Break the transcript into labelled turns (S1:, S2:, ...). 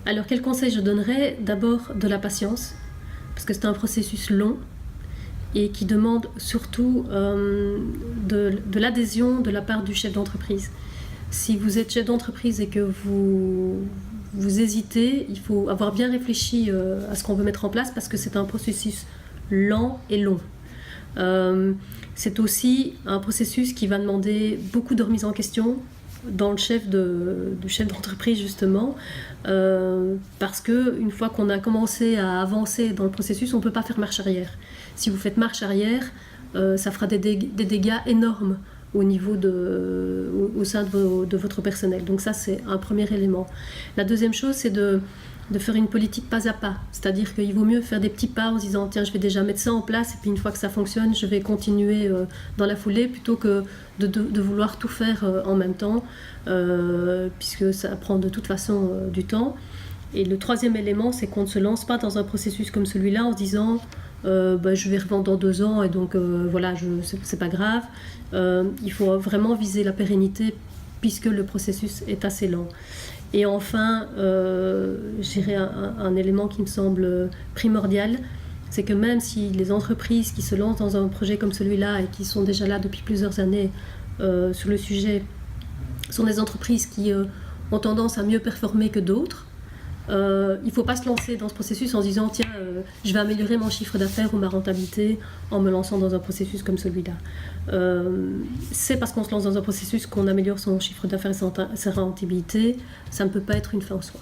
S1: Alors, quel conseil je donnerais? D'abord, de la patience, parce que c'est un processus long et qui demande surtout de l'adhésion de la part du chef d'entreprise. Si vous êtes chef d'entreprise et que vous hésitez, il faut avoir bien réfléchi à ce qu'on veut mettre en place, parce que c'est un processus lent et long. C'est aussi un processus qui va demander beaucoup de remise en question dans le chef d'entreprise, justement, parce qu'une fois qu'on a commencé à avancer dans le processus, on ne peut pas faire marche arrière. Si vous faites marche arrière, ça fera des dégâts énormes au sein de votre personnel. Donc ça, c'est un premier élément. La deuxième chose, c'est de faire une politique pas à pas. C'est-à-dire qu'il vaut mieux faire des petits pas en se disant « Tiens, je vais déjà mettre ça en place, et puis une fois que ça fonctionne, je vais continuer dans la foulée », plutôt que de vouloir tout faire en même temps, puisque ça prend de toute façon du temps. Et le troisième élément, c'est qu'on ne se lance pas dans un processus comme celui-là en se disant je vais revendre dans 2 ans et donc voilà, c'est pas grave. Il faut vraiment viser la pérennité, puisque le processus est assez lent. Et enfin, je dirais un élément qui me semble primordial, c'est que même si les entreprises qui se lancent dans un projet comme celui-là et qui sont déjà là depuis plusieurs années sur le sujet sont des entreprises qui ont tendance à mieux performer que d'autres, il ne faut pas se lancer dans ce processus en se disant « Tiens, je vais améliorer mon chiffre d'affaires ou ma rentabilité en me lançant dans un processus comme celui-là ». C'est parce qu'on se lance dans un processus qu'on améliore son chiffre d'affaires et sa rentabilité. Ça ne peut pas être une fin en soi.